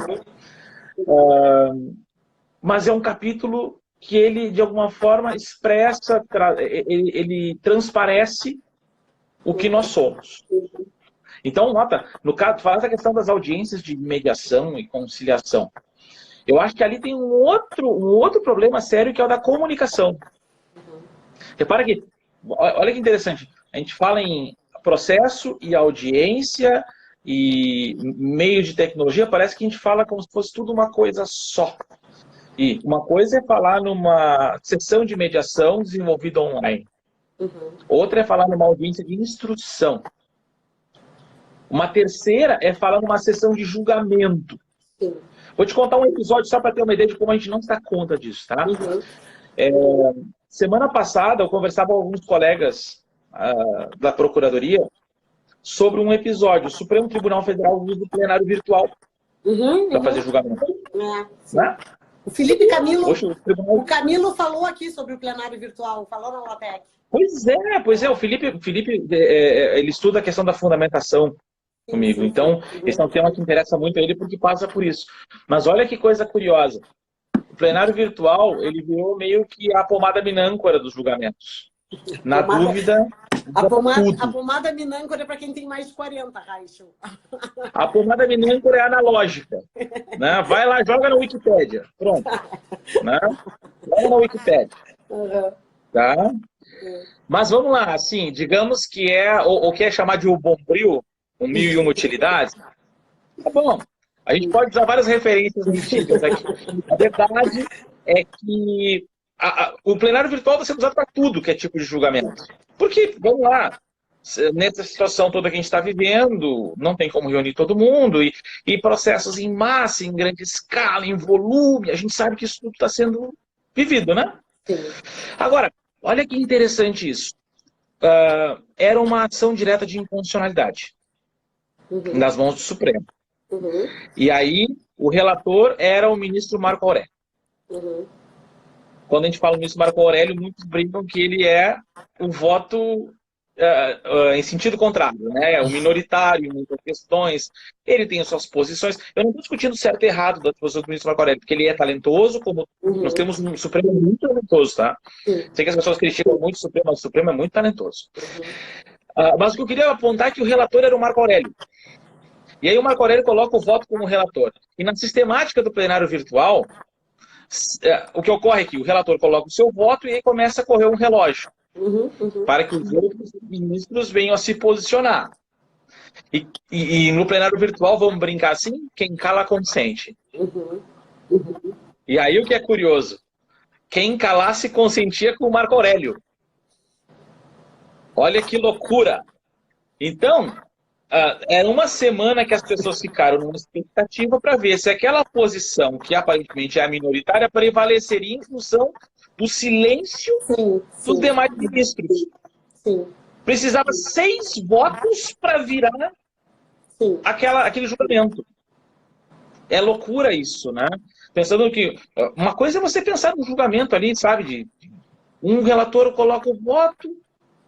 Mas é um capítulo que ele, de alguma forma, expressa, ele transparece o que nós somos. Então, nota, no caso, tu fala da questão das audiências de mediação e conciliação. Eu acho que ali tem um outro problema sério, que é o da comunicação. Repara que, olha que interessante, a gente fala em processo e audiência e meio de tecnologia, parece que a gente fala como se fosse tudo uma coisa só. E uma coisa é falar numa sessão de mediação desenvolvida online. Outra é falar numa audiência de instrução. Uma terceira é falar numa sessão de julgamento. Sim. Vou te contar um episódio só para ter uma ideia de como a gente não se dá conta disso, tá? Semana passada eu conversava com alguns colegas da Procuradoria sobre um episódio. O Supremo Tribunal Federal usa o plenário virtual para fazer julgamento. Né? O Felipe Camilo, Poxa, o Camilo falou aqui sobre o plenário virtual, falou na LOTEC. Pois é, o Felipe ele estuda a questão da fundamentação comigo. Então, esse é um tema que interessa muito a ele porque passa por isso. Mas olha que coisa curiosa. O plenário virtual, ele virou meio que a pomada minâncora dos julgamentos. Na dúvida, a pomada minâncora é para quem tem mais de 40, Raichel. A pomada minâncora é analógica. Né? Vai lá, joga na Wikipédia. Pronto. Né? Joga na Wikipédia. Tá? Mas vamos lá, assim, digamos que é o que é chamar de o bombril, com 1001 utilidades. Tá bom. A gente pode usar várias referências antigas aqui. A verdade é que o plenário virtual está sendo usado para tudo que é tipo de julgamento. Porque, vamos lá, nessa situação toda que a gente está vivendo, não tem como reunir todo mundo, e processos em massa, em grande escala, em volume, a gente sabe que isso tudo está sendo vivido, né? Sim. Agora, olha que interessante isso. Era uma ação direta de inconstitucionalidade nas mãos do Supremo. E aí, o relator era o ministro Marco Aurélio. Quando a gente fala ministro Marco Aurélio, muitos brincam que ele é o voto em sentido contrário, né? O minoritário em muitas questões. Ele tem as suas posições. Eu não estou discutindo certo e errado da posição do ministro Marco Aurélio, porque ele é talentoso, como nós temos um Supremo muito talentoso, tá? Sei que as pessoas criticam muito o Supremo, mas o Supremo é muito talentoso. Mas o que eu queria apontar é que o relator era o Marco Aurélio. E aí o Marco Aurélio coloca o voto como relator. E na sistemática do plenário virtual, o que ocorre é que o relator coloca o seu voto e aí começa a correr um relógio. Para que os outros ministros venham a se posicionar. E no plenário virtual, vamos brincar assim, quem cala consente. E aí o que é curioso, quem calasse consentia com o Marco Aurélio. Olha que loucura. Então, era uma semana que as pessoas ficaram numa expectativa para ver se aquela posição, que aparentemente é a minoritária, prevaleceria em função do silêncio dos demais ministros. Precisava 6 votos para virar aquele julgamento. É loucura isso, né? Pensando que uma coisa é você pensar no julgamento ali, sabe? Um relator coloca o voto,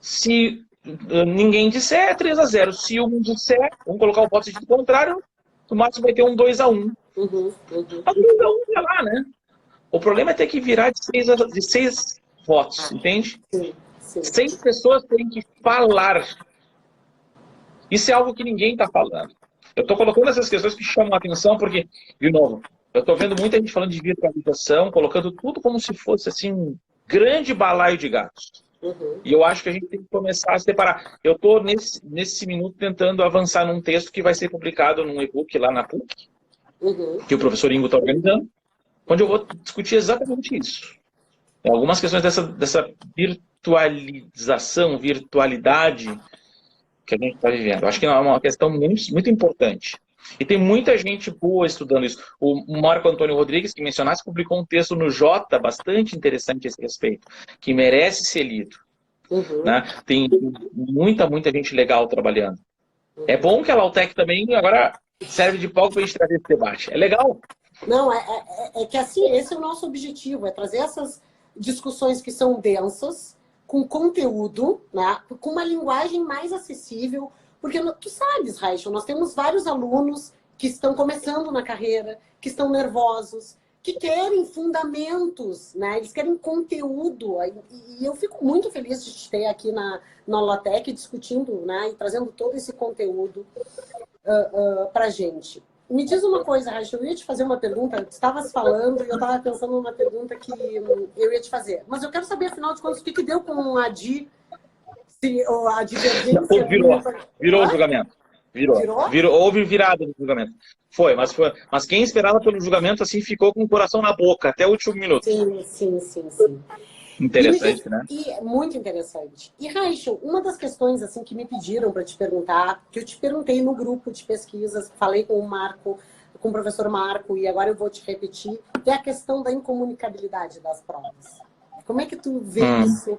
se ninguém disser, é 3-0. Se um disser, vamos colocar o voto em sentido contrário, no máximo vai ter um 2-1. Mas 2-1 é lá, né? O problema é ter que virar de 6 votos, entende? 6 pessoas têm que falar. Isso é algo que ninguém está falando. Eu estou colocando essas questões que chamam a atenção porque, de novo, eu estou vendo muita gente falando de virtualização, colocando tudo como se fosse assim, um grande balaio de gatos. E eu acho que a gente tem que começar a separar. Eu estou, nesse minuto, tentando avançar num texto que vai ser publicado num e-book lá na PUC, que o professor Ingo está organizando, onde eu vou discutir exatamente isso. Algumas questões dessa virtualização, virtualidade que a gente está vivendo. Eu acho que é uma questão muito, muito importante. E tem muita gente boa estudando isso. O Marco Antônio Rodrigues, que mencionasse, publicou um texto no Jota, bastante interessante a esse respeito, que merece ser lido. Né? Tem muita gente legal trabalhando. É bom que a Lautec também agora serve de palco para a gente trazer esse debate. É legal. Não, é que assim, esse é o nosso objetivo, é trazer essas discussões que são densas, com conteúdo, né? Com uma linguagem mais acessível, porque tu sabes, Raichel, nós temos vários alunos que estão começando na carreira, que estão nervosos, que querem fundamentos, né? Eles querem conteúdo. E eu fico muito feliz de te ter aqui na Holotec discutindo, né? E trazendo todo esse conteúdo para a gente. Me diz uma coisa, Rachel, eu ia te fazer uma pergunta, tu estavas falando e eu estava pensando numa pergunta que eu ia te fazer. Mas eu quero saber, afinal de contas, o que deu com a Di, a divergência... Virou o julgamento. Virou, houve virada do julgamento. Mas quem esperava pelo julgamento, assim, ficou com o coração na boca, até o último minuto. Sim. Interessante, né? Muito interessante. E, Rachel, uma das questões assim, que me pediram para te perguntar, que eu te perguntei no grupo de pesquisas, falei com o Marco, com o professor Marco, e agora eu vou te repetir, é a questão da incomunicabilidade das provas. Como é que tu vê isso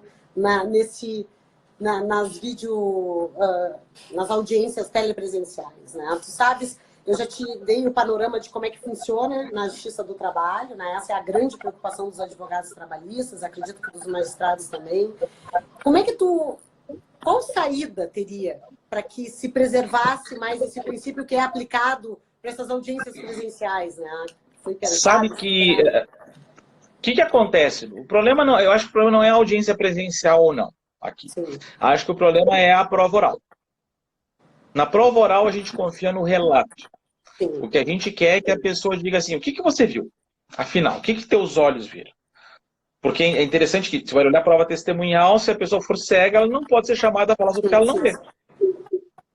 nas audiências telepresenciais, né? Tu sabes, eu já te dei o panorama de como é que funciona na Justiça do Trabalho, né? Essa é a grande preocupação dos advogados trabalhistas, acredito que dos magistrados também. Como é que qual saída teria para que se preservasse mais esse princípio que é aplicado para essas audiências presenciais, né? Sabe que... O que acontece? O problema não, eu acho que o problema não é a audiência presencial ou não. Aqui. Sim. Acho que o problema é a prova oral. Na prova oral, a gente confia no relato. Sim. O que a gente quer é que a pessoa diga assim, o que você viu? Afinal, o que teus olhos viram? Porque é interessante que você vai olhar a prova testemunhal, se a pessoa for cega, ela não pode ser chamada a falar sobre o que ela não vê.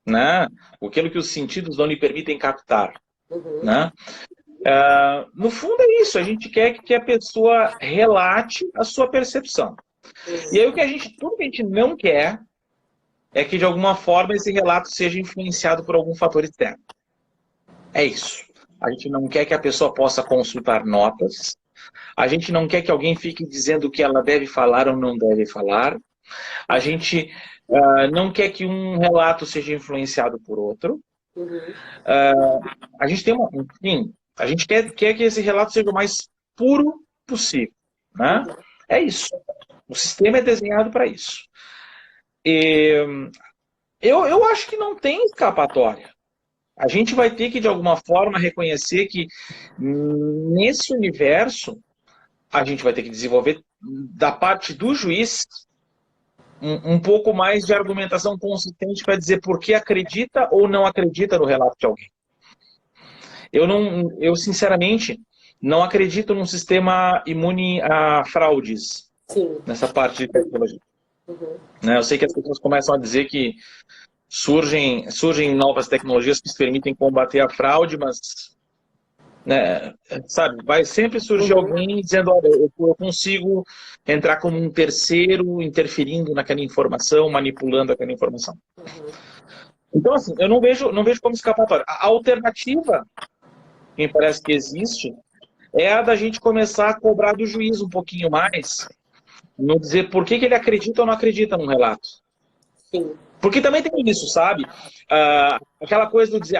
Né? Aquilo que os sentidos não lhe permitem captar. Né? No fundo é isso, a gente quer que a pessoa relate a sua percepção. E aí tudo que a gente não quer é que de alguma forma esse relato seja influenciado por algum fator externo. É isso. A gente não quer que a pessoa possa consultar notas, a gente não quer que alguém fique dizendo o que ela deve falar ou não deve falar, a gente não quer que um relato seja influenciado por outro. A gente tem enfim, a gente quer que esse relato seja o mais puro possível. Né? É isso. O sistema é desenhado para isso. Eu acho que não tem escapatória. A gente vai ter que, de alguma forma, reconhecer que nesse universo a gente vai ter que desenvolver, da parte do juiz, um pouco mais de argumentação consistente para dizer por que acredita ou não acredita no relato de alguém. Eu sinceramente, não acredito num sistema imune a fraudes. Sim. Nessa parte de tecnologia. Eu sei que as pessoas começam a dizer que surgem novas tecnologias que permitem combater a fraude, mas né, sabe, vai sempre surgir alguém dizendo, olha, eu consigo entrar como um terceiro, interferindo naquela informação, manipulando aquela informação. Então, assim, eu não vejo como escapatória. A alternativa, que me parece que existe, é a da gente começar a cobrar do juiz um pouquinho mais, não dizer por que ele acredita ou não acredita num relato. Sim. Porque também tem isso, sabe? Aquela coisa do dizer,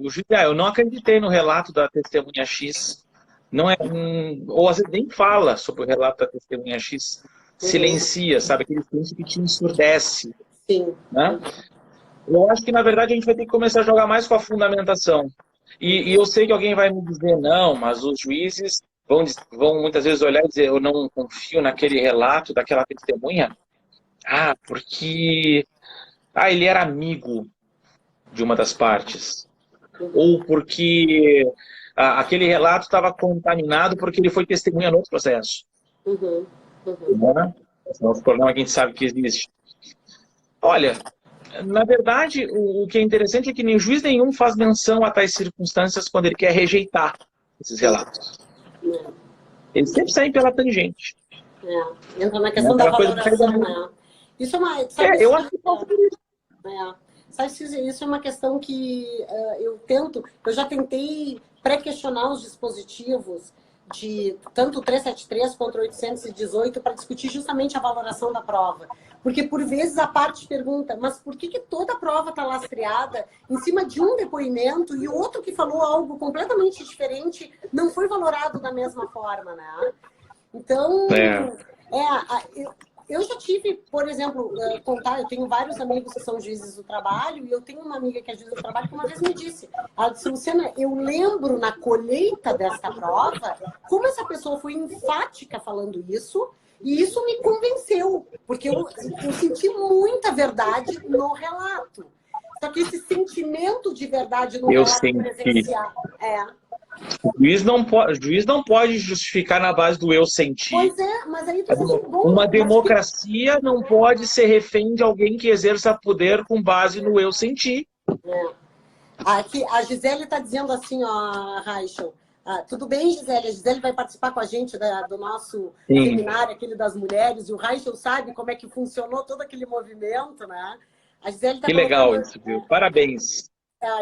o juiz, eu não acreditei no relato da testemunha X. Não é, ou às vezes nem fala sobre o relato da testemunha X. Silencia, sabe? Aquele silêncio que te ensurdece. Sim. Né? Eu acho que, na verdade, a gente vai ter que começar a jogar mais com a fundamentação. E eu sei que alguém vai me dizer, não, mas os juízes vão muitas vezes olhar e dizer, eu não confio naquele relato daquela testemunha. Porque ele era amigo de uma das partes. Ou porque aquele relato estava contaminado porque ele foi testemunha no outro processo. Né? Esse é um problema que a gente sabe que existe. Olha, na verdade, o que é interessante é que nem juiz nenhum faz menção a tais circunstâncias quando ele quer rejeitar esses relatos. Eles sempre saem pela tangente. Entra na questão da valoração, né? Isso é uma... eu acho que isso é uma questão que eu já tentei pré-questionar os dispositivos de tanto o 373 quanto o 818 para discutir justamente a valoração da prova. Porque, por vezes, a parte pergunta, mas por que toda a prova está lastreada em cima de um depoimento e o outro que falou algo completamente diferente não foi valorado da mesma forma, né? Então, Eu já tive, por exemplo, eu tenho vários amigos que são juízes do trabalho, e eu tenho uma amiga que é juiz do trabalho que uma vez me disse, ela disse, Luciana, eu lembro na colheita desta prova, como essa pessoa foi enfática falando isso, e isso me convenceu, porque eu senti muita verdade no relato. Só que esse sentimento de verdade no relato presencial... O juiz não pode justificar na base do eu sentir. Pois é, mas aí tu diz, uma democracia não pode ser refém de alguém que exerça poder com base no eu sentir. Aqui, a Gisele está dizendo assim, ó, Rachel. Tudo bem, Gisele? A Gisele vai participar com a gente do nosso seminário, aquele das mulheres, e o Rachel sabe como é que funcionou todo aquele movimento, né? A Gisele tá que legal isso, viu? Parabéns.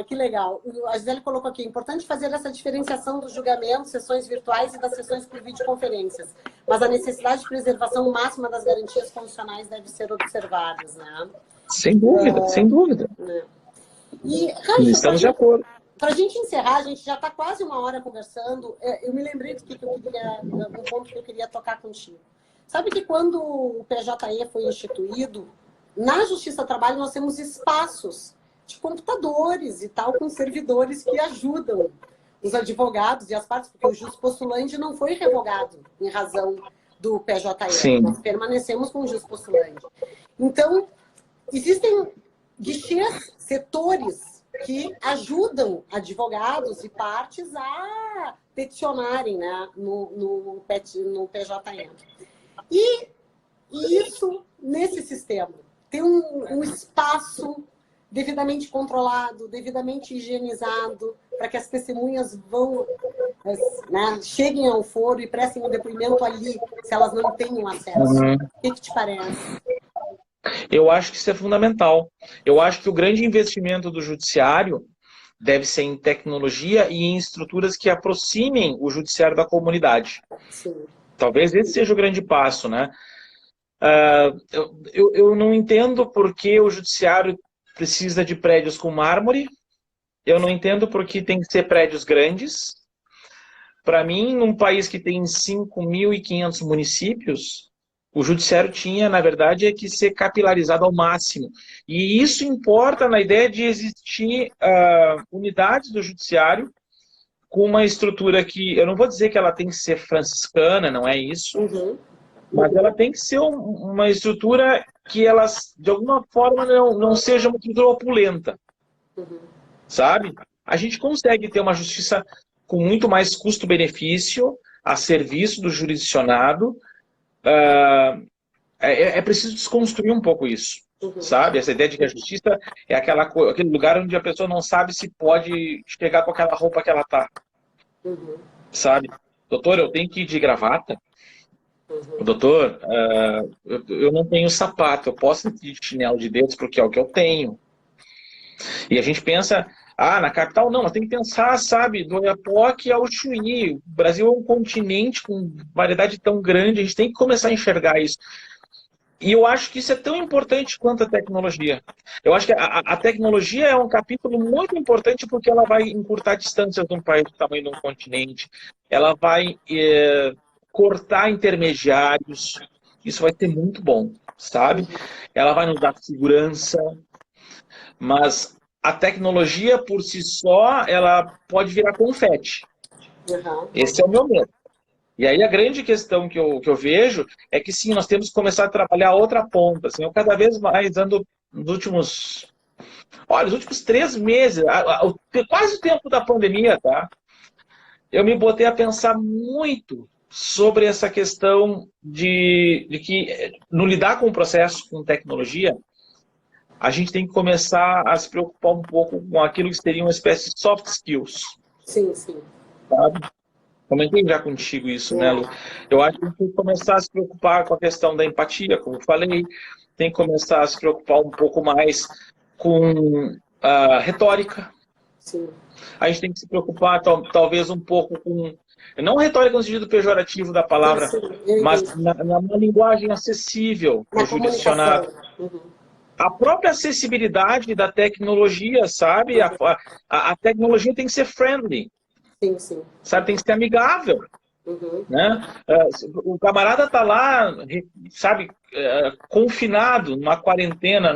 Que legal. A Gisele colocou aqui, é importante fazer essa diferenciação dos julgamentos, sessões virtuais e das sessões por videoconferências, mas a necessidade de preservação máxima das garantias constitucionais deve ser observada, né? Sem dúvida, sem dúvida. Né? E, Rachel, estamos de acordo. Para a gente encerrar, a gente já está quase uma hora conversando, eu me lembrei do que eu queria, um ponto que eu queria tocar contigo. Sabe que quando o PJE foi instituído, na Justiça do Trabalho nós temos espaços de computadores e tal, com servidores que ajudam os advogados e as partes, porque o jus postulante não foi revogado em razão do PJE. Sim. Nós permanecemos com o jus postulante. Então, existem guichês, setores que ajudam advogados e partes a peticionarem, né, no PJE. E isso, nesse sistema, tem um espaço devidamente controlado, devidamente higienizado, para que as testemunhas né, cheguem ao foro e prestem o depoimento ali, se elas não tenham acesso. O que te parece? Eu acho que isso é fundamental. Eu acho que o grande investimento do judiciário deve ser em tecnologia e em estruturas que aproximem o judiciário da comunidade. Sim. Talvez esse seja o grande passo, né? Eu não entendo por que o judiciário precisa de prédios com mármore. Eu não entendo por que tem que ser prédios grandes. Para mim, num país que tem 5.500 municípios, o judiciário tinha, na verdade, que ser capilarizado ao máximo. E isso importa na ideia de existir unidades do judiciário com uma estrutura que, eu não vou dizer que ela tem que ser franciscana, não é isso, mas ela tem que ser uma estrutura que ela, de alguma forma, não seja uma estrutura opulenta. Sabe? A gente consegue ter uma justiça com muito mais custo-benefício a serviço do jurisdicionado. É preciso desconstruir um pouco isso, sabe? Essa ideia de que a justiça é aquele lugar onde a pessoa não sabe se pode chegar com aquela roupa que ela tá. Sabe? Doutor, eu tenho que ir de gravata? Doutor, eu não tenho sapato, eu posso ir de chinelo de dedos porque é o que eu tenho. E a gente pensa, na capital não, nós temos que pensar, sabe, do Oiapoque ao Chuí. O Brasil é um continente com variedade tão grande, a gente tem que começar a enxergar isso. E eu acho que isso é tão importante quanto a tecnologia. Eu acho que a tecnologia é um capítulo muito importante porque ela vai encurtar distâncias de um país do tamanho de um continente, ela vai cortar intermediários, isso vai ser muito bom, sabe? Ela vai nos dar segurança, mas a tecnologia por si só, ela pode virar confete. Esse é o meu medo. E aí a grande questão que eu vejo é que sim, nós temos que começar a trabalhar a outra ponta. Assim, eu cada vez mais ando nos últimos 3 meses, quase o tempo da pandemia, tá? Eu me botei a pensar muito sobre essa questão de que no lidar com o processo, com tecnologia, a gente tem que começar a se preocupar um pouco com aquilo que seria uma espécie de soft skills. Sim, sim. Sabe? Comentei já contigo isso, né, Lu? Eu acho que a gente tem que começar a se preocupar com a questão da empatia, como eu falei, tem que começar a se preocupar um pouco mais com a retórica. Sim. A gente tem que se preocupar talvez um pouco com, não retórica no sentido pejorativo da palavra, mas na linguagem acessível para o jurisdicionado. A própria acessibilidade da tecnologia, sabe? A tecnologia tem que ser friendly. Sim, sim. Sabe? Tem que ser amigável. Né? O camarada tá lá, sabe, confinado, numa quarentena,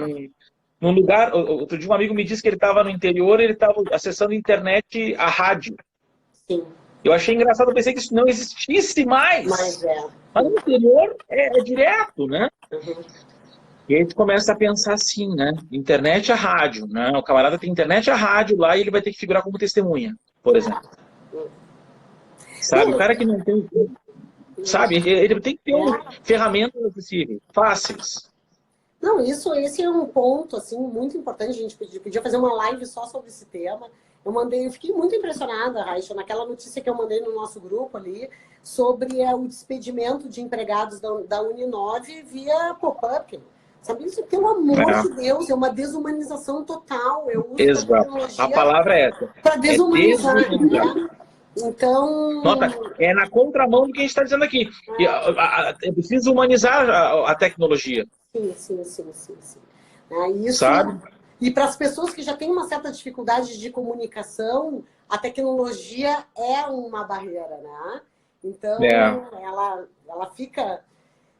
num lugar. Outro dia um amigo me disse que ele estava no interior, ele estava acessando a internet, a rádio. Sim. Eu achei engraçado, eu pensei que isso não existisse mais. Mas é. Mas no interior é direto, né? Uhum. E aí tu começa a pensar assim, né? Internet a rádio, né? O camarada tem internet a rádio lá e ele vai ter que figurar como testemunha, por exemplo. Sabe? O Não, cara que não tem, sabe? Ele tem que ter ferramentas acessíveis, fáceis. não, esse é um ponto assim muito importante. A gente podia fazer uma live só sobre esse tema. Eu fiquei muito impressionada, Raíssa, naquela notícia que eu mandei no nosso grupo ali sobre o despedimento de empregados da Uninove via pop-up. Sabe isso? Pelo amor de Deus, é uma desumanização total. Eu uso a Exato. A tecnologia palavra é essa. para É desumanizar. desumanizar. Né? Então. Nota, é na contramão do que a gente está dizendo aqui. É preciso humanizar a tecnologia. Sim. Isso, sabe? e para as pessoas que já têm uma certa dificuldade de comunicação, a tecnologia é uma barreira, né? Então, ela fica...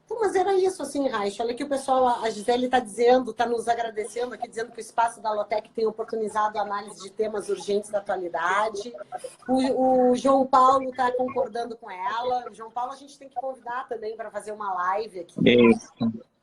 Então, mas era isso, assim, Raíssa. Olha que o pessoal, a Gisele está dizendo, está nos agradecendo aqui, dizendo que o espaço da Lotec tem oportunizado a análise de temas urgentes da atualidade. O João Paulo está concordando com ela. O João Paulo a gente tem que convidar também para fazer uma live aqui. Isso.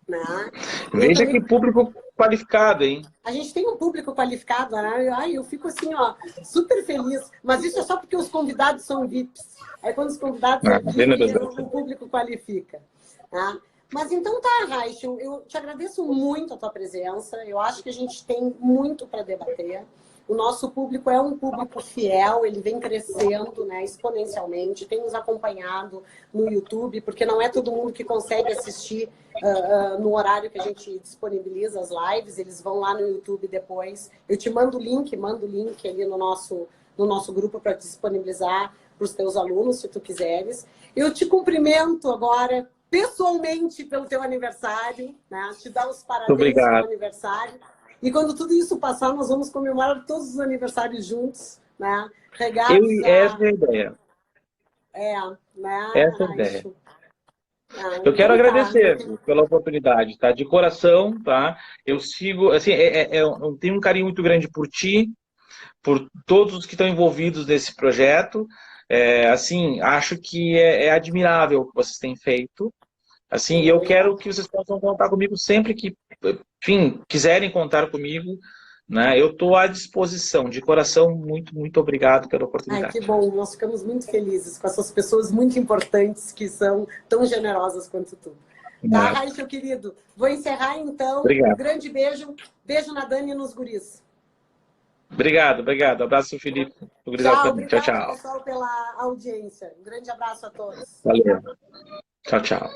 Né? Veja que público qualificado, hein? A gente tem um público qualificado, né? Ai, eu fico assim, ó, super feliz. Mas isso é só porque os convidados são VIPs. Aí quando os convidados são VIPs, o público qualifica. Tá? Mas então tá, Raíssa, eu te agradeço muito a tua presença. Eu acho que a gente tem muito para debater. O nosso público é um público fiel, ele vem crescendo, né, exponencialmente, tem nos acompanhado no YouTube, porque não é todo mundo que consegue assistir no horário que a gente disponibiliza as lives, eles vão lá no YouTube depois. Eu te mando o link ali no nosso grupo para disponibilizar para os teus alunos, se tu quiseres. Eu te cumprimento agora pessoalmente pelo teu aniversário, né? Te dar os parabéns pelo aniversário. E quando tudo isso passar, nós vamos comemorar todos os aniversários juntos, né? Regados Essa é a ideia. Né? Essa é a ideia. Eu quero agradecer pela oportunidade, tá? De coração, tá? Eu sigo, assim, eu tenho um carinho muito grande por ti, por todos os que estão envolvidos nesse projeto. Assim, acho que é admirável o que vocês têm feito. Assim, eu quero que vocês possam contar comigo sempre que, enfim, quiserem contar comigo, né? Eu estou à disposição, de coração, muito obrigado pela oportunidade. Ai, que bom, nós ficamos muito felizes com essas pessoas muito importantes que são tão generosas quanto tu. Tá, Raíssa, querido? Vou encerrar então. Obrigado. Um grande beijo. Beijo na Dani e nos guris. Obrigado. Abraço, Felipe. Obrigado, pessoal, pela audiência. Um grande abraço a todos. Valeu. Tchau. Tchau.